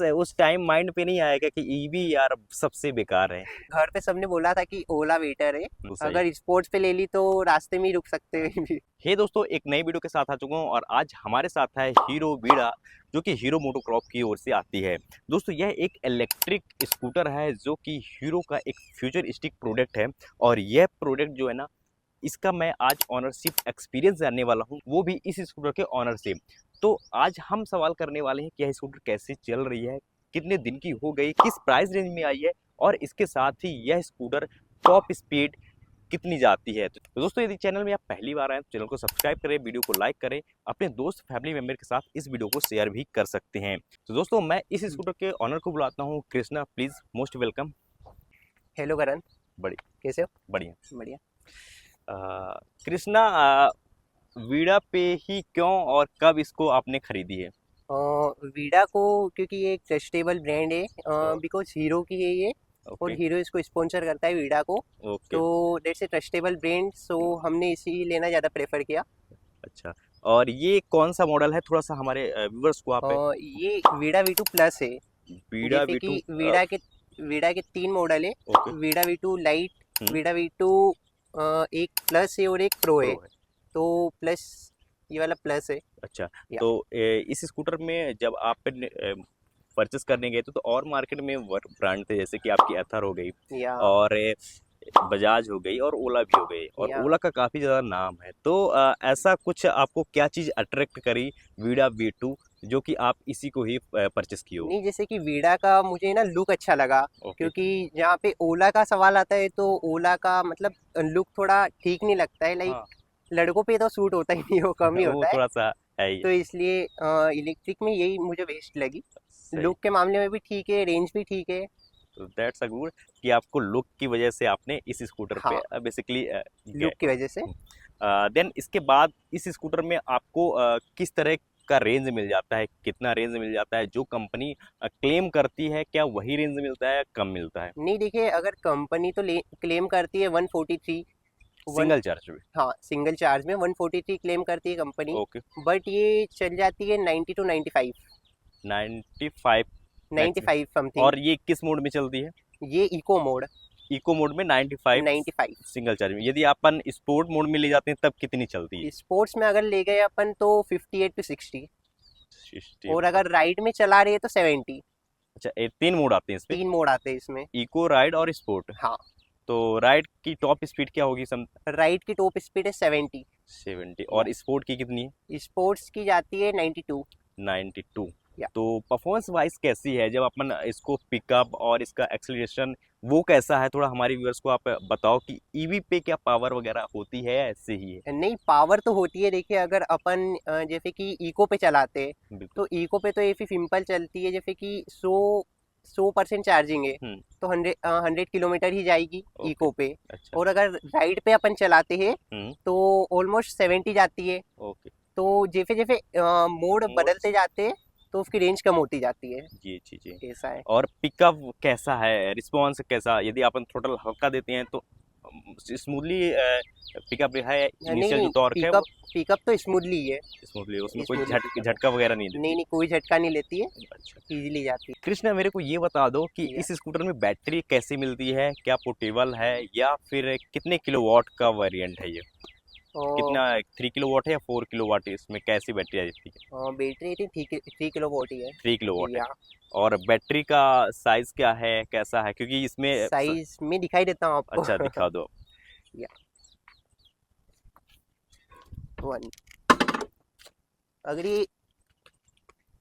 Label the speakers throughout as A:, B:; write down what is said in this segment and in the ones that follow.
A: उस time mind पे नहीं आएगा कि ईवी यार सबसे बेकार है।
B: घर पे सबने बोला था कि ओला बेटर है,
A: तो सही।
B: अगर स्पोर्ट्स पे ले ली तो रास्ते में ही रुक सकते हैं।
A: हे दोस्तों, एक नई वीडियो के साथ आ चुका हूँ और आज हमारे साथ है हीरो वीडा, जो कि हीरो मोटोक्रॉप की ओर से आती है। दोस्तों यह एक इलेक्ट्रिक स्कूटर है जो कि हीरो का एक फ्यूचरिस्टिक प्रोडक्ट है। और यह प्रोडक्ट जो है ना, इसका मैं आज ऑनरशिप एक्सपीरियंस जानने वाला हूँ, वो भी इस स्कूटर के ऑनर से। तो आज हम सवाल करने वाले हैं कि यह स्कूटर कैसे चल रही है, कितने दिन की हो गई, किस प्राइस रेंज में आई है, और इसके साथ ही यह स्कूटर टॉप स्पीड कितनी जाती है। तो दोस्तों यदि चैनल में आप पहली बार आए तो चैनल को सब्सक्राइब करें, वीडियो को लाइक करें, अपने दोस्त फैमिली मेंबर के साथ इस वीडियो को शेयर भी कर सकते हैं। तो दोस्तों मैं इस स्कूटर के ऑनर को बुलाता हूँ, Krishna, please most welcome.
B: Hello Karan,
A: बड़ी
B: कैसे हो?
A: बढ़िया।
B: बढ़िया।
A: कृष्णा, वीडा पे ही क्यों और कब इसको आपने खरीदी है?
B: वीडा को क्योंकि ये एक ट्रस्टेबल ब्रांड है,
A: तो
B: बिकॉज हीरो की है ये, और
A: ओके।
B: हीरो इसको स्पॉन्सर करता है वीडा को।
A: ओके।
B: तो दैट्स ए ट्रस्टेबल ब्रांड, सो हमने इसी लेना ज़्यादा प्रेफर किया।
A: अच्छा, और ये कौन सा मॉडल है, थोड़ा सा हमारे व्यूअर्स को आप।
B: ये वीडा V2 प्लस है।
A: वीडा
B: जैसे
A: वी
B: कि
A: टू
B: वीडा के 3 मॉडल है।
A: Okay.
B: Vida V2 light, Vida V2 एक प्लस है और एक प्रो है।
A: प्रो है।
B: तो प्लस, ये वाला प्लस है।
A: अच्छा,
B: या
A: तो इस स्कूटर में जब आप परचेस करने गए थे तो और मार्केट में ब्रांड थे, जैसे कि आपकी एथर हो गई,
B: या
A: और बजाज हो गई, और ओला भी हो गई, और
B: या
A: ओला का काफ़ी ज़्यादा नाम है। तो ऐसा कुछ आपको क्या चीज़ अट्रैक्ट करी वीडा V2 जो कि आप इसी को ही परचेस किए हो?
B: नहीं, जैसे कि वीडा का मुझे ना लुक अच्छा लगा।
A: ओके।
B: क्योंकि जहाँ पे ओला का सवाल आता है तो ओला का मतलब लुक थोड़ा ठीक नहीं लगता है, लाइक
A: हाँ।
B: लड़कों पे तो सूट होता ही नहीं, वो कम ही
A: वो
B: होता है।
A: थोड़ा सा है ही।
B: तो इसलिए इलेक्ट्रिक में यही मुझे बेस्ट लगी।
A: सही।
B: लुक के मामले में भी ठीक है, रेंज भी ठीक है।
A: तो दैट्स अ गुड कि आपको लुक की वजह से आपने इस स्कूटर पे
B: हाँ,
A: बेसिकली गए।
B: लुक की वजह से।
A: देन इसके बाद इस स्कूटर में आपको किस तरह का रेंज मिल जाता है, कितना रेंज मिल जाता है? जो कंपनी क्लेम करती है क्या वही रेंज मिलता है, कम मिलता है?
B: नहीं, देखिए, अगर कंपनी तो क्लेम करती है 143। वन
A: सिंगल चार्ज में?
B: हाँ, सिंगल चार्ज में 143 क्लेम करती है कंपनी।
A: ओके।
B: बट ये चल जाती है 90 टू 95।
A: 95 मैक्सिमम?
B: 95 समथिंग।
A: और ये किस मोड में चलती है?
B: ये इको मोड।
A: इको मोड में 95
B: 95।
A: सिंगल चार्ज में। यदि अपन स्पोर्ट मोड में ले जाते हैं तब कितनी चलती है?
B: स्पोर्ट्स में अगर ले गए अपन तो 58 टू 60।
A: 60।
B: और अगर राइड में चला रही है तो 70।
A: अच्छा, ये 3 मोड आते हैं इसमें?
B: 3 मोड आते हैं इसमें।
A: इको, राइड और स्पोर्ट।
B: हाँ,
A: तो राइड की टॉप स्पीड क्या होगी?
B: राइड की टॉप स्पीड है 70।
A: 70।
B: या
A: और स्पोर्ट की कितनी है?
B: स्पोर्ट्स की जाती है 92।
A: 92।
B: या
A: तो परफॉर्मेंस वाइज कैसी है जब अपन इसको पिकअप और इसका एक्सीलरेशन वो कैसा है? थोड़ा हमारे व्यूअर्स को आप बताओ कि ईवी पे क्या पावर वगैरह होती है, ऐसे ही है?
B: नहीं, पावर तो होती है। देखिए, अगर अपन जैसे कि इको पे चलाते हैं
A: बिल्कुल।
B: तो इको पे तो ये सिंपल चलती है, जैसे कि 100% चार्जिंग है
A: हम्म।
B: तो 100 किलोमीटर ही जाएगी
A: ओके।
B: इको पे।
A: अच्छा।
B: और अगर राइड पे अपन चलाते हैं
A: हम्म।
B: तो ऑलमोस्ट 70 जाती है।
A: ओके।
B: तो जैसे जैसे मोड
A: मोड।
B: बदलते जाते हैं तो उसकी रेंज कम होती जाती है।
A: जी जी जी।
B: ऐसा है।
A: और पिकअप कैसा है, रिस्पॉन्स कैसा? यदि अपन थ्रोटल हल्का देते हैं तो स्मूथली पिकअप है?
B: नहीं
A: इनिशियल जो
B: नहीं,
A: टॉर्क है
B: पिकअप
A: वो
B: पिकअप तो स्मूथली है।
A: स्मूथली, उसमें कोई
B: स्मूथली पिकअप है।
A: झटका वगैरह नहीं
B: नहीं
A: देती?
B: नहीं, कोई झटका नहीं लेती है,
A: अच्छा।
B: इजीली जाती
A: कृष्णा, मेरे को ये बता दो कि
B: है।
A: इस स्कूटर में बैटरी कैसी मिलती है, क्या पोर्टेबल है, या फिर कितने किलोवाट का वेरिएंट है ये?
B: और
A: कितना, 3 किलोवाट है या 4 किलोवाट? इसमें कैसी बैटरी आ जाती है?
B: बैटरी थी 3 किलो वोट ही है।
A: 3 किलोवाट है।
B: या
A: और बैटरी का साइज क्या है, कैसा है? क्योंकि इसमें
B: साइज में दिखाई देता हूँ आपको।
A: अच्छा, दिखा दो।
B: या वन, अगर ये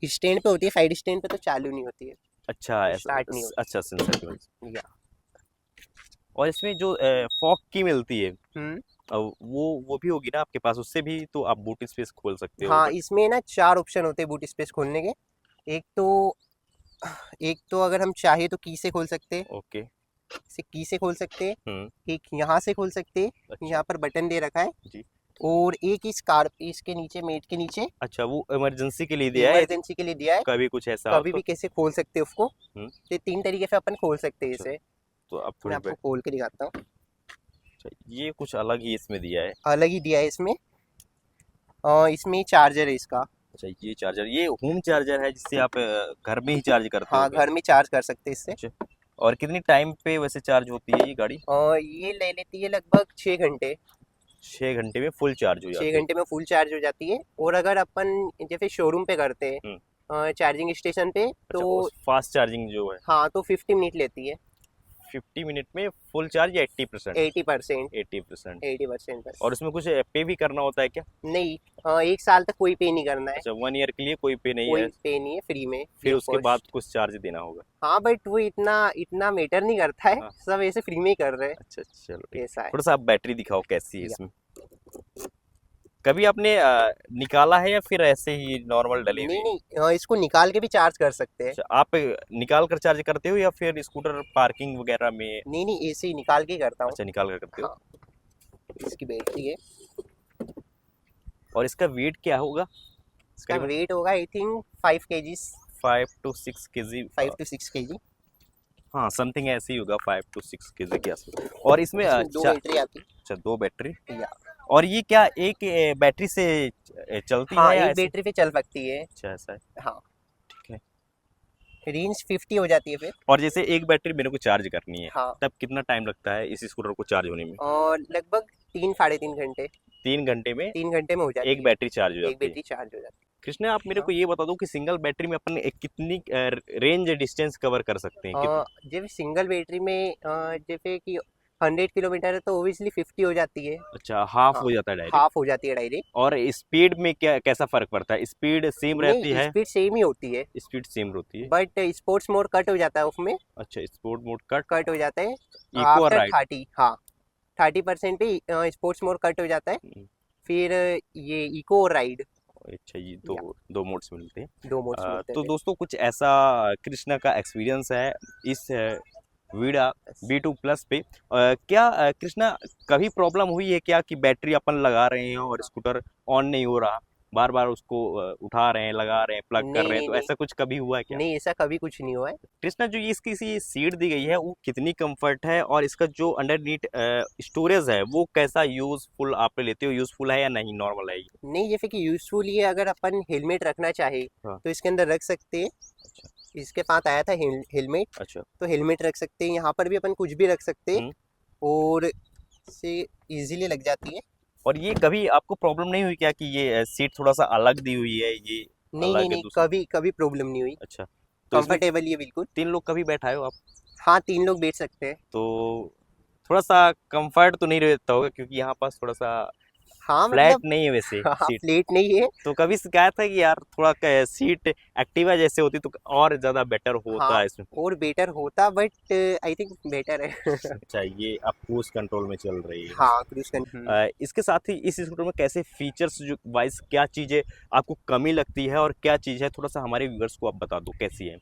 B: स्टैंड पे होती है, साइड स्टैंड पे तो चालू नहीं होती है,
A: अच्छा, ऐसा?
B: स्टार्ट नहीं होती
A: अच्छा, सेंसर की वजह से।
B: है। या
A: और इसमें जो फॉग की मिलती है,
B: हम्म।
A: वो भी होगी ना आपके पास? उससे भी तो आप बूट स्पेस खोल सकते हो,
B: हाँ,
A: बट
B: इसमें ना 4 ऑप्शन होते हैं बूट स्पेस खोलने के। एक तो एक तो अगर हम चाहे तो की से खोल सकते हैं,
A: ओके।
B: इसे की से खोल सकते हैं।
A: हम्म।
B: एक यहाँ से खोल सकते हैं,
A: अच्छा।
B: यहाँ पर बटन दे रखा है।
A: जी।
B: और एक इस कार इसके नीचे, मेट के नीचे,
A: अच्छा, वो इमरजेंसी के लिए दिया है यदि
B: इमरजेंसी के लिए दिया है।
A: कभी कुछ ऐसा हो
B: कभी
A: तो?
B: भी कैसे खोल सकते हैं उसको।
A: हम्म।
B: तो 3 तरीके से अपन खोल सकते हैं
A: अच्छा,
B: इसे।
A: तो अब
B: मैं
A: थोड़ी
B: आपको खोल के दिखाता हूँ।
A: अच्छा, ये कुछ अलग ही इसमें दिया है।
B: अलग ही दिया है इसमें। इसमें चार्जर है इसका।
A: अच्छा, ये चार्जर, ये होम चार्जर है जिससे आप घर में ही चार्ज करते हो
B: हाँ,
A: क्या?
B: घर में चार्ज कर सकते हैं इससे।
A: अच्छा, और कितनी टाइम पे वैसे चार्ज होती है ये गाड़ी?
B: और ये ले लेती है लगभग 6 घंटे।
A: 6 घंटे में फुल चार्ज हो
B: छः
A: जाती है।
B: घंटे में फुल चार्ज हो जाती है। और अगर अपन जैसे शोरूम पे करते
A: हम्म।
B: हैं चार्जिंग स्टेशन पे,
A: अच्छा,
B: तो
A: उस फास्ट चार्जिंग जो है
B: हाँ, तो 50 मिनट लेती है।
A: 50 मिनट में फुल चार्ज या 80%?
B: 80%।
A: 80%।
B: 80% बस।
A: और उसमें कुछ पे भी करना होता है क्या?
B: नहीं, 1 साल तक कोई पे नहीं करना है।
A: अच्छा, 1 ईयर के लिए कोई पे नहीं
B: कोई
A: है,
B: पे नहीं है, फ्री में, फ्री
A: फिर
B: ऑफ
A: उसके बाद
B: कॉस्ट।
A: कुछ चार्ज देना होगा।
B: हाँ, बट वो इतना इतना मैटर नहीं करता है,
A: हाँ।
B: सब ऐसे फ्री में ही कर रहे हैं।
A: अच्छा, चलो ठीक
B: ऐसा
A: है।
B: है।
A: थोड़ा सा आप बैटरी दिखाओ कैसी है
B: या
A: इसमें। कभी आपने निकाला है या फिर ऐसे ही नॉर्मल डली हुई
B: नहीं
A: है?
B: नहीं, इसको निकाल के भी चार्ज कर सकते हैं।
A: अच्छा, आप निकाल कर चार्ज करते हो या फिर स्कूटर पार्किंग वगैरह में?
B: नहीं नहीं, ऐसे ही निकाल के ही करता हूँ।
A: अच्छा, निकाल कर करते हो।
B: हाँ, इसकी बैटरी है।
A: और इसका वेट क्या होगा
B: इसका
A: करीबन?
B: वेट होगा I think 5 kg।
A: 5 to 6 kg।
B: 5 to 6 kg।
A: हाँ, समथिंग ऐसे ही होगा, 5 to 6 kg के आसपास। और इसमें
B: इसमें दो बैटरी आती
A: अच्छा, 2 बैटरी।
B: है। या
A: और ये क्या एक बैटरी से चलती
B: हाँ,
A: है या
B: एक
A: ऐसे?
B: बैटरी पे चल सकती है।
A: अच्छा, ऐसा है।
B: हाँ,
A: ठीक है।
B: रेंज 50 हो जाती है फिर।
A: और जैसे एक बैटरी मेरे को चार्ज करनी है,
B: हाँ,
A: तब कितना टाइम लगता है इस स्कूटर को चार्ज होने में?
B: और लगभग 3 साढ़े 3 घंटे।
A: 3 घंटे में
B: 3 घंटे में हो जाती
A: एक
B: है।
A: बैटरी चार्ज हो
B: एक
A: जाती है।
B: बैटरी चार्ज हो जाती
A: कृष्णा, आप मेरे
B: है।
A: को ये बता दो कि सिंगल बैटरी में अपन कितनी रेंज डिस्टेंस कवर कर सकते हैं, कितनी?
B: जैसे सिंगल बैटरी में जैसे कि 100 किलोमीटर है, तो ओबियसली 50 हो जाती है।
A: अच्छा, हाफ
B: हाँ,
A: हो जाता है डायरेक्ट।
B: हाफ हो जाती है डायरेक्ट।
A: और स्पीड में क्या कैसा फर्क पड़ता है? स्पीड सेम रहती
B: नहीं,
A: है?
B: स्पीड सेम ही होती है,
A: स्पीड सेम होती है।
B: बट स्पोर्ट्स मोड कट हो जाता है उसमें।
A: अच्छा, स्पोर्ट मोड कट।
B: कट हो जाता है
A: इको और
B: आफ्टर
A: राइड।
B: 30। हाँ, 30% पे स्पोर्ट्स मोड कट हो जाता है। फिर ये इको और राइड।
A: अच्छा, ये दो
B: या
A: दो मोड्स मिलते हैं।
B: दो मोड्स मिलते हैं
A: तो
B: फिर।
A: दोस्तों, कुछ ऐसा कृष्णा का एक्सपीरियंस है इस वीडा V2 प्लस पे। क्या कृष्णा, कभी प्रॉब्लम हुई है क्या कि बैटरी अपन लगा रहे हैं और स्कूटर ऑन नहीं हो रहा, बार बार उसको उठा रहे हैं, लगा रहे हैं, प्लग कर
B: नहीं
A: रहे हैं,
B: नहीं
A: तो
B: नहीं,
A: ऐसा कुछ कभी हुआ है क्या?
B: नहीं ऐसा कभी कुछ नहीं हुआ है।
A: कृष्णा, जो ये इसकी सी सीट दी गई है वो कितनी कंफर्ट है, और इसका जो अंडरनीट स्टोरेज है वो कैसा यूजफुल आप लेते हो? यूजफुल है या नहीं, नॉर्मल है ये?
B: नहीं, जैसे कि यूजफुल ये, अगर अपन हेलमेट रखना चाहे
A: हाँ।
B: तो इसके अंदर रख सकते हैं।
A: अच्छा।
B: इसके पास आया था हेलमेट,
A: अच्छा।
B: तो हेलमेट रख सकते हैं। यहाँ पर भी अपन कुछ भी रख सकते हैं,
A: हम्म।
B: और इससे इजीली लग जाती है।
A: और ये कभी आपको प्रॉब्लम नहीं हुई क्या कि ये सीट थोड़ा सा अलग दी हुई है, ये
B: नहीं नहीं
A: अलग है
B: नहीं,
A: दूसरी?
B: कभी कभी प्रॉब्लम नहीं हुई।
A: अच्छा, तो इसमें
B: कंफर्टेबल ही है बिल्कुल।
A: 3 लोग कभी बैठाए हो आप?
B: हाँ, 3 लोग बैठ सकते हैं।
A: तो थोड़ा सा कंफर्ट तो नहीं रहता होगा, क्योंकि यहाँ पास थोड़ा सा
B: हाँ
A: फ्लैट
B: मतलब,
A: नहीं है वैसे
B: हाँ,
A: सीट।
B: प्लेट नहीं है।
A: तो कभी शिकायत है कि यार थोड़ा सीट एक्टिवा जैसे होती तो और ज्यादा बेटर होता
B: हाँ,
A: है इसमें?
B: और बेटर होता, बट आई थिंक बेटर है।
A: अच्छा, ये आप क्रूज कंट्रोल में चल रही है।
B: हाँ, क्रूज कंट्रोल।
A: इसके साथ ही इस स्कूटर में कैसे फीचर्स जो वाइज क्या चीजें आपको कमी लगती है और क्या चीज है, थोड़ा सा हमारे व्यूअर्स को आप बता दो कैसी है।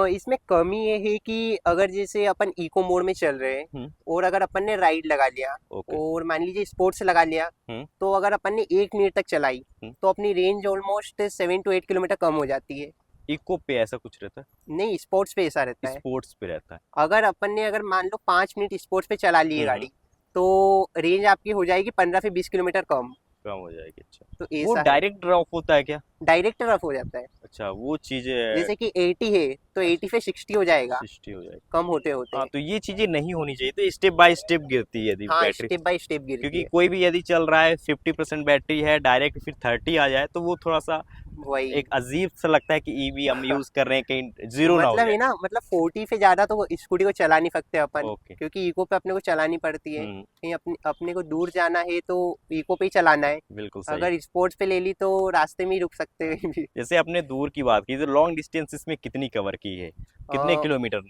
B: इसमें कमी ये है कि अगर जैसे अपन इको मोड में चल रहे हैं,
A: हम्म।
B: और अगर अपन ने राइड लगा लिया,
A: ओके।
B: और मान लीजिए स्पोर्ट्स लगा लिया,
A: हम्म।
B: तो अगर अपन ने 1 मिनट तक चलाई,
A: हम्म।
B: तो अपनी रेंज ऑलमोस्ट 7 to 8 किलोमीटर कम हो जाती है।
A: इको पे ऐसा कुछ रहता
B: नहीं, स्पोर्ट्स पे ऐसा
A: है?
B: रहता है।
A: स्पोर्ट्स पे रहता है।
B: अगर अपन ने अगर मान लो 5 मिनट स्पोर्ट्स पे चला ली है
A: हम्म।
B: गाड़ी, तो रेंज आपकी हो जाएगी 15 से 20 किलोमीटर कम।
A: कम हो जाएगी। अच्छा,
B: तो
A: वो
B: ऐसा है।
A: डायरेक्ट ड्रॉप होता है क्या?
B: डायरेक्ट रफ हो जाता है।
A: अच्छा, वो चीजें।
B: जैसे कि 80 है, तो 80 से 60 हो जाएगा,
A: 60 हो जाएगी।
B: कम होते होते।
A: हाँ, तो ये चीजें नहीं होनी चाहिए, तो स्टेप बाय स्टेप गिरती है यदि
B: हाँ,
A: बैटरी।
B: स्टेप बाय स्टेप गिरती
A: क्योंकि
B: है।
A: कोई भी यदि चल रहा है 50% बैटरी है, डायरेक्ट फिर 30 आ जाए तो वो थोड़ा सा
B: वही।
A: एक अजीब सा लगता है कि ईवी हम यूज कर रहे हैं, कहीं जीरो ना हो
B: मतलब
A: जाए।
B: है ना, मतलब 40 से ज्यादा तो स्कूटी को चला नहीं सकते अपन,
A: ओके।
B: क्योंकि इको पे अपने को चलानी पड़ती है।
A: हम्म।
B: कहीं अपने को दूर जाना है तो इको पे ही चलाना है।
A: बिल्कुल सही।
B: अगर स्पोर्ट्स पे ले ली तो रास्ते में ही रुक सकते हैं।
A: जैसे आपने दूर की बात की, तो लॉन्ग डिस्टेंस इसमें कितनी कवर की है? कितने
B: और
A: किलोमीटर?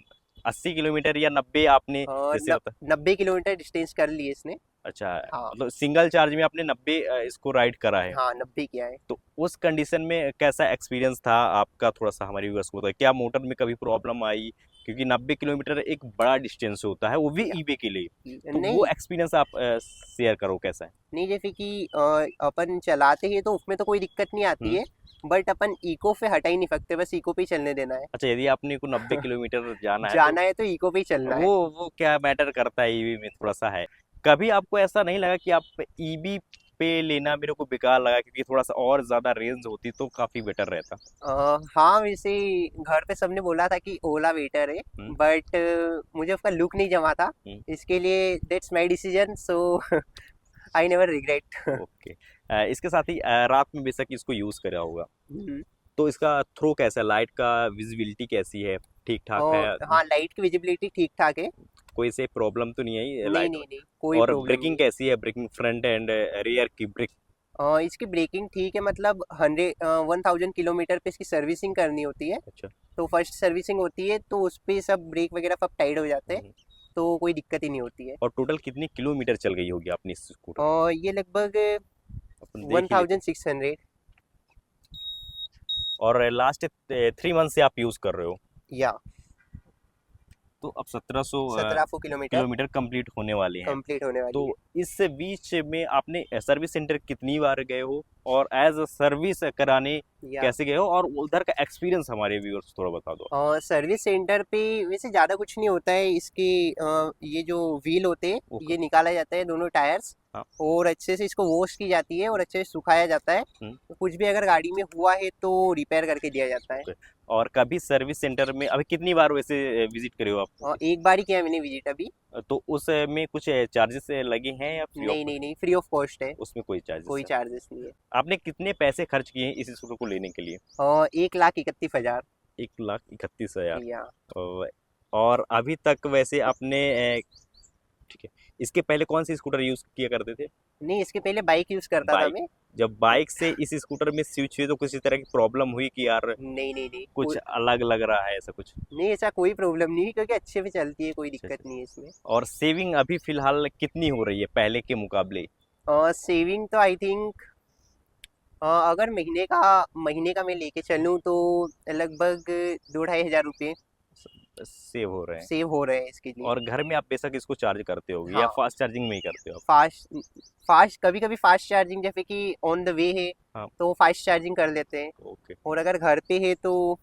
A: 80 किलोमीटर या 90 आपने जैसे होता?
B: 90 किलोमीटर डिस्टेंस कर ली इसने।
A: अच्छा,
B: हाँ।
A: मतलब सिंगल चार्ज में आपने 90 इसको राइड करा है।
B: हाँ, 90 किया है।
A: तो उस कंडीशन में कैसा एक्सपीरियंस था आपका, थोड़ा सा हमारे व्यूअर्स को बताइए। क्या मोटर में कभी प्रॉब्लम आई? क्योंकि 90 किलोमीटर एक बड़ा डिस्टेंस होता है, वो भी
B: या
A: ईवी के लिए। तो वो
B: नहीं
A: एक्सपीरियंस आप शेयर करो कैसा है।
B: नहीं, जैसे कि अपन चलाते हैं तो उसमें तो कोई दिक्कत नहीं आती
A: हम्म।
B: है, बट अपन इको से हटा ही नहीं सकते, बस इको पे ही चलने देना है।
A: अच्छा, यदि आपने को 90 किलोमीटर जाना है तो
B: जाना है तो इको पे ही चलना है।
A: वो क्या मैटर करता है, ईवी में थोड़ा सा है। कभी आपको ऐसा नहीं लगा कि आप ईवी पे लेना मेरे को बेकार लगा, क्योंकि थोड़ा सा और ज़्यादा रेंज होती तो काफ़ी बेटर रहता।
B: हाँ, वैसे घर पे सबने बोला था कि ओला बेटर है,
A: हम्म,
B: बट मुझे उसका लुक नहीं जमा था।
A: हम्म,
B: इसके लिए that's my decision, so I never regret.
A: Okay. इसके साथ ही रात में बेशक इसको यूज़ करा होगा,
B: हम्म।
A: तो इसका थ्रो कैसा है, लाइट का विजिबिलिटी कैसी है, ठीक ठाक है?
B: और हाँ, लाइट की विजिबिलिटी ठीक ठाक है।
A: कोई से प्रॉब्लम तो नहीं आई
B: नहीं
A: लाइट?
B: नहीं नहीं, कोई
A: और
B: प्रॉब्लम
A: ब्रेकिंग
B: नहीं।
A: कैसी है, ब्रेकिंग फ्रंट एंड रियर की ब्रेक?
B: इसकी ब्रेकिंग ठीक है, मतलब 1000 किलोमीटर पे इसकी सर्विसिंग करनी होती है।
A: अच्छा।
B: तो फर्स्ट सर्विसिंग होती है, तो उस पे सब ब्रेक वगैरह सब टाइट हो जाते हैं,
A: हम्म।
B: तो कोई दिक्कत ही नहीं होती है।
A: और टोटल कितनी किलोमीटर चल गई होगी अपनी इस स्कूटर?
B: और ये लगभग
A: अपन
B: वन
A: देख ही लेते हैं।
B: थाउजेंड सिक्स हंड्रेड
A: और लास्ट 3 मंथ से आप यूज़ कर रहे हो,
B: या
A: तो अब 1700
B: 1700 किलोमीटर
A: किलोमीटर कंप्लीट होने वाले हैं।
B: कंप्लीट होने
A: तो
B: वाली है।
A: इस बीच में आपने सर्विस सेंटर कितनी बार गए हो, और एज अ सर्विस कराने
B: या
A: कैसे गए हो, और उधर का एक्सपीरियंस हमारे व्यूअर्स थोड़ा बता दो।
B: और सर्विस सेंटर पे वैसे ज़्यादा कुछ नहीं होता है। इसके ये जो व्हील होते हैं,
A: ओके।
B: ये निकाला जाता है, दोनों टायर्स,
A: हाँ।
B: और अच्छे से इसको वॉश की जाती है और अच्छे से सुखाया जाता है।
A: हम्म,
B: तो कुछ भी अगर गाड़ी में हुआ है तो रिपेयर करके दिया जाता है।
A: ओके। और कभी सर्विस सेंटर में अभी कितनी बार वैसे विजिट करे हो आप?
B: और एक बार ही किया मैंने विजिट अभी।
A: तो उस में कुछ चार्जेस लगे हैं या फ्री ऑफ?
B: नहीं नहीं नहीं, फ्री ऑफ कॉस्ट है।
A: उसमें कोई चार्जेस
B: कोई
A: है?
B: चार्जेस नहीं है।
A: आपने कितने पैसे खर्च किए हैं इस स्कूटर को लेने के लिए?
B: और 1,31,000।
A: 1,31,000।
B: या
A: और अभी तक वैसे आपने ठीक है, इसके पहले कौन सी स्कूटर यूज किया करते थे?
B: नहीं, इसके पहले बाइक यूज़ करता था
A: बाइक।
B: मैं।
A: जब बाइक से इस स्कूटर में स्विच हुई तो किसी तरह की प्रॉब्लम हुई कि यार
B: नहीं नहीं नहीं,
A: कुछ अलग लग रहा है, ऐसा कुछ?
B: नहीं ऐसा कोई प्रॉब्लम नहीं है, क्योंकि अच्छे से चलती है, कोई
A: अच्छा,
B: दिक्कत
A: अच्छा।
B: नहीं है इसमें।
A: और सेविंग अभी फिलहाल कितनी हो रही है पहले के मुकाबले?
B: और सेविंग तो आई थिंक, अगर महीने का मैं लेके चलूँ तो लगभग 2-2,500 रुपये
A: सेव हो रहे हैं।
B: सेव हो रहे हैं इसके लिए।
A: और घर में आप बेशक इसको चार्ज करते होगे या
B: हाँ,
A: फास्ट चार्जिंग में ही करते हो आप?
B: फास्ट फास्ट कभी कभी फास्ट चार्जिंग, जैसे कि ऑन द वे है
A: हाँ।
B: तो फास्ट चार्जिंग कर लेते हैं।
A: ओके।
B: और अगर घर पे है तो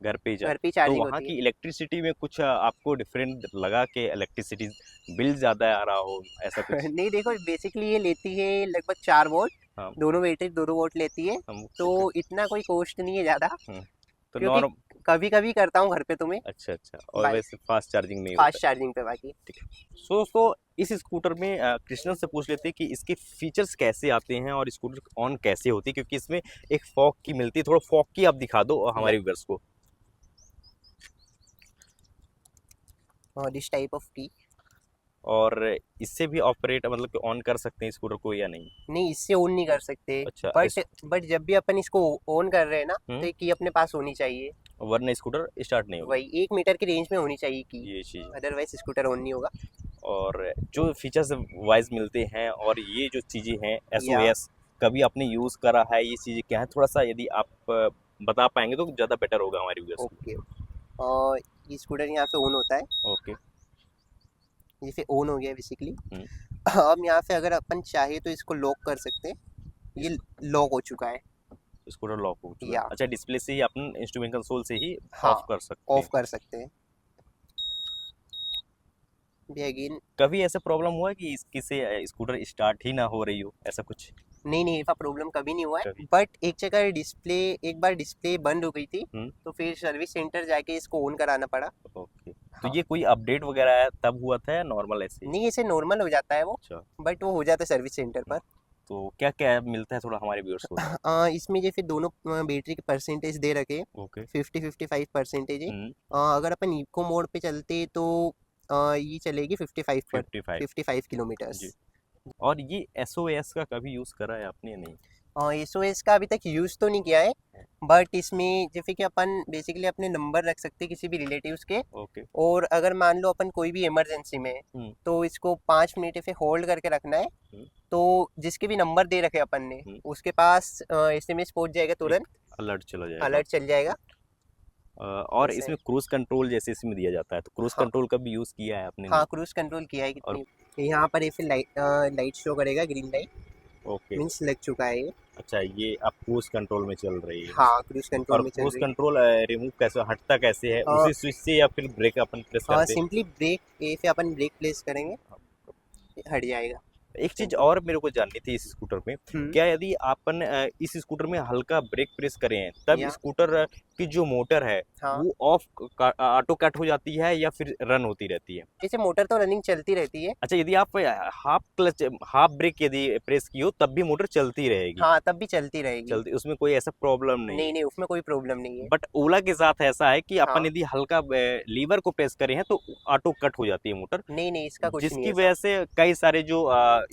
A: घर पे ही चार्ज?
B: घर पे ही
A: तो
B: चार्जिंग
A: वहाँ
B: होती है।
A: की इलेक्ट्रिसिटी में कुछ आपको डिफरेंट लगा कि इलेक्ट्रिसिटी बिल ज़्यादा आ रहा हो, ऐसा कुछ?
B: नहीं, देखो बेसिकली ये लेती है लगभग 4 वोल्ट।
A: हाँ।
B: दोनों बैटरी 2-2 वोल्ट लेती है,
A: हम
B: तो
A: ओके।
B: इतना कोई कॉस्ट नहीं है ज़्यादा।
A: तो
B: क्योंकि
A: नॉर्म
B: कभी कभी करता हूँ घर पे तो मैं
A: अच्छा, अच्छा। और
B: बाइक
A: वैसे फास्ट चार्जिंग में ही होता
B: फास्ट
A: है।
B: चार्जिंग पे बाकी।
A: ठीक है। सो इस स्कूटर में कृष्णन से पूछ लेते हैं कि इसके फीचर्स कैसे आते हैं और स्कूटर ऑन कैसे होती है, क्योंकि इसमें एक फॉग की मिलती है, थोड़ा फॉग की आप दिखा दो
B: या
A: हमारे व्यूअर्स को।
B: दिस टाइप ऑफ की।
A: और इससे भी ऑपरेट मतलब कि ऑन कर सकते हैं स्कूटर को या नहीं?
B: नहीं, इससे ऑन नहीं कर सकते।
A: अच्छा
B: बट बट जब भी अपन इसको ऑन कर रहे हैं ना, तो
A: हम्म,
B: एक की अपने पास होनी चाहिए।
A: वरना स्कूटर स्टार्ट नहीं होगा।
B: वही 1 मीटर की रेंज में होनी चाहिए की,
A: ये चीज़।
B: अदरवाइज स्कूटर ऑन नहीं होगा।
A: और जो फीचर्स वाइज मिलते हैं और ये जो चीज़ें हैं
B: या
A: एसओएस, कभी आपने यूज़ करा है, ये चीज़ें क्या है, थोड़ा सा यदि आप बता पाएंगे तो ज़्यादा बेटर होगा हमारे व्यूअर्स के
B: ओके। और ये स्कूटर यहाँ से ऑन होता है।
A: लिए। ओके।
B: जैसे ऑन हो गया बेसिकली।
A: हम्म,
B: अब यहाँ से अगर अपन चाहे तो इसको लॉक कर सकते हैं। ये लॉक हो चुका है।
A: स्कूटर लॉक हो चुका है।
B: या
A: अच्छा, डिस्प्ले से ही अपन इंस्ट्रूमेंट कंसोल से ही
B: हाँ,
A: ऑफ कर सकते
B: ऑफ
A: हैं?
B: कर सकते हैं। भी अगेन,
A: कभी ऐसा प्रॉब्लम हुआ है कि इसकी से स्कूटर स्टार्ट ही ना हो रही हो, ऐसा कुछ?
B: नहीं नहीं, ऐसा प्रॉब्लम कभी नहीं हुआ है।
A: कभी?
B: बट एक बार डिस्प्ले बंद हो गई थी,
A: हम्म,
B: तो फिर सर्विस सेंटर जाके इसको ऑन कराना पड़ा।
A: ओके। तो
B: हाँ।
A: ये कोई अपडेट वगैरह है तब हुआ था या नॉर्मल ऐसे ही?
B: नहीं, ऐसे नॉर्मल हो जाता है वो,
A: अच्छा।
B: बट वो हो जाता है सर्विस सेंटर पर।
A: तो क्या क्या मिलता है थोड़ा हमारे व्यूअर्स को बताओ।
B: इसमें जैसे दोनों बैटरी के परसेंटेज दे रखे,
A: ओके।
B: 50-55% है।
A: हम्म,
B: अगर अपन इको मोड पे चलते तो ये चलेगी
A: 55
B: किलोमीटर्स।
A: जी। और ये एसओएस का कभी यूज़ करा है आपने या नहीं?
B: एसओएस का अभी तक यूज़ तो नहीं किया है, बट इसमें जैसे कि अपन बेसिकली अपने नंबर रख सकते हैं किसी भी रिलेटिव्स के।
A: ओके।
B: और अगर मान लो अपन कोई भी इमरजेंसी में है,
A: हम्म,
B: तो इसको 5 मिनट ऐसे होल्ड करके रखना है।
A: हम्म,
B: तो जिसके भी नंबर दे रखे अपन ने,
A: हम्म,
B: उसके पास एसएमएस पहुंच जाएगा,
A: एक
B: तुरंत
A: अलर्ट चला जाएगा।
B: अलर्ट चल जाएगा।
A: और
B: जैसे
A: इसमें क्रूज कंट्रोल जैसे इसमें दिया जाता है, तो क्रूज
B: हाँ
A: कंट्रोल का भी यूज़ किया है आपने?
B: हाँ,
A: नहीं?
B: क्रूज कंट्रोल किया है
A: और
B: कितनी। यहाँ पर ऐसे लाइट शो करेगा, ग्रीन लाइट
A: ओके।
B: मीन्स लग चुका है ये।
A: अच्छा, ये अब क्रूज कंट्रोल में चल रही है।
B: हाँ, क्रूज कंट्रोल
A: और
B: में चल
A: क्रूज
B: रही
A: कंट्रोल रिमूव कैसे, हटता कैसे है,
B: है।
A: उसी स्विच से या फिर ब्रेक अपन प्रेस करते?
B: सिंपली ब्रेक, ए से अपन ब्रेक प्लेस करेंगे, हट जाएगा।
A: एक चीज और मेरे को जाननी थी इस स्कूटर में,
B: हम्म।
A: क्या यदि अपन इस स्कूटर में हल्का ब्रेक प्रेस करें तब
B: या
A: स्कूटर की जो मोटर है
B: हाँ,
A: वो ऑफ ऑटो कट हो जाती है या फिर रन होती रहती है?
B: जैसे मोटर तो रनिंग चलती रहती है।
A: अच्छा, यदि आप हाफ क्लच हाफ ब्रेक यदि प्रेस की हो तब भी मोटर चलती रहेगी?
B: हाँ, तब भी चलती रहेगी।
A: चलती, उसमें कोई ऐसा प्रॉब्लम नहीं
B: नहीं
A: है?
B: नहीं, उसमें कोई प्रॉब्लम नहीं है।
A: बट ओला के साथ ऐसा है कि अपन
B: हाँ,
A: यदि हल्का लीवर को प्रेस करें हैं तो ऑटो कट हो जाती है मोटर,
B: नहीं नहीं, इसका कुछ नहीं
A: जिसकी
B: है
A: वजह
B: ऐसा।
A: से कई सारे जो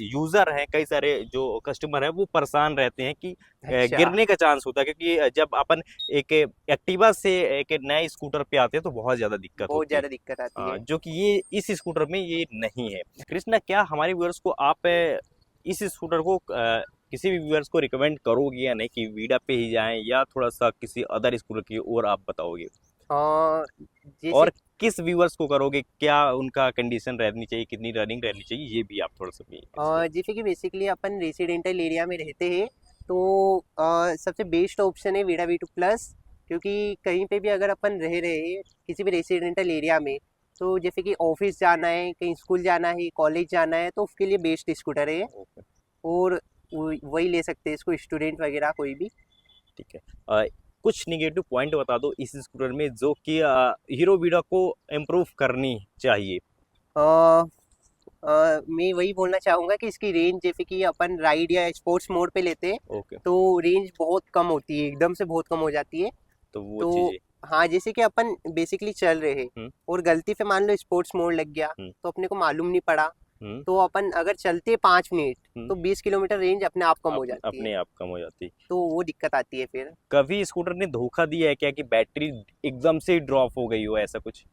A: यूजर हैं, कई सारे जो कस्टमर हैं वो परेशान रहते हैं कि
B: अच्छा।
A: गिरने का चांस होता है, क्योंकि जब अपन एक एक्टिवा से एक नए स्कूटर पे आते हैं तो बहुत ज्यादा दिक्कत
B: बहुत
A: होती है।
B: ज़्यादा दिक्कत आती है।
A: जो कि ये इस स्कूटर में ये नहीं है। कृष्णा, क्या हमारे व्यूअर्स को आप इस स्कूटर को किसी भी व्यूअर्स को रिकमेंड करोगे या नहीं कि वीडा पे ही जाएं या थोड़ा सा किसी अदर स्कूटर की और आप बताओगे?
B: हाँ, जैसे
A: और किस व्यूअर्स को करोगे, क्या उनका कंडीशन रहनी चाहिए, कितनी रनिंग रहनी चाहिए, ये भी आप थोड़ा सा भी इसको।
B: जैसे कि बेसिकली अपन रेसिडेंटल एरिया में रहते हैं, तो सबसे बेस्ट ऑप्शन है वीडा V2 प्लस। क्योंकि कहीं पे भी अगर अपन रह रहे हैं किसी भी रेसिडेंटल एरिया में, तो जैसे कि ऑफिस जाना है, कहीं स्कूल जाना है, कॉलेज जाना है, तो उसके लिए बेस्ट स्कूटर है।
A: ओके,
B: और वही ले सकते हैं इसको स्टूडेंट वगैरह कोई भी।
A: ठीक है। कुछ निगेटिव पॉइंट बता दो इस स्कूटर में जो कि हीरो वीडा को इम्प्रूव करनी चाहिए।
B: अ, मैं वही बोलना चाहूँगा कि इसकी रेंज जैसे कि अपन राइड या स्पोर्ट्स मोड पे लेते हैं,
A: ओके,
B: तो रेंज बहुत कम होती है, एकदम से बहुत कम हो जाती है।
A: तो वो
B: तो
A: चीज़ें।
B: हाँ, जैसे कि अपन बेसिकली चल रहे हैं
A: हम्म,
B: और गलती से मान लो स्पोर्ट्स मोड लग गया,
A: हम्म,
B: तो अपने को मालूम नहीं पड़ा।
A: हम्म,
B: तो अपन अगर चलते 5 मिनट,
A: हम्म,
B: तो 20 किलोमीटर रेंज अपने आप कम हो जाती है।
A: अपने आप कम हो जाती।
B: तो वो दिक्कत आती है फिर।
A: कभी स्कूटर ने धोखा दिया है क्या कि बैटरी एकदम से ही ड्रॉप हो गई हो, ऐसा कुछ?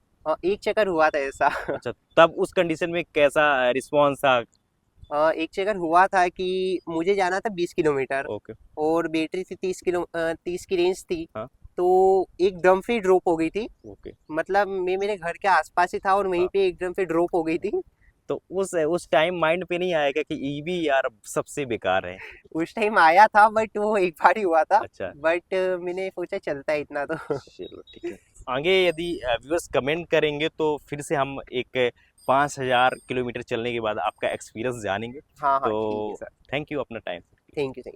B: एक चक्कर हुआ था ऐसा।
A: अच्छा, तब उस कंडीशन में कैसा रिस्पॉन्स था?
B: एक चक्कर हुआ था कि मुझे जाना था 20 किलोमीटर,
A: ओके।
B: और बैटरी थी 30 की रेंज थी।
A: हाँ।
B: तो एकदम से ड्रॉप हो गई थी।
A: ओके।
B: मतलब मैं मेरे घर के आसपास ही था और वहीं
A: हाँ,
B: पे एकदम से ड्रॉप हो गई थी।
A: तो उस टाइम माइंड पे नहीं आएगा कि ईवी यार सबसे बेकार है?
B: उस टाइम आया था, बट वो एक बार ही हुआ था।
A: अच्छा,
B: बट मैंने सोचा चलता है इतना तो।
A: चलो ठीक है। आगे यदि व्यूअर्स कमेंट करेंगे तो फिर से हम एक 5,000 किलोमीटर चलने के बाद आपका एक्सपीरियंस जानेंगे।
B: हाँ हाँ,
A: तो
B: ठीक है सर।
A: थैंक यू अपना टाइम।
B: Thank you.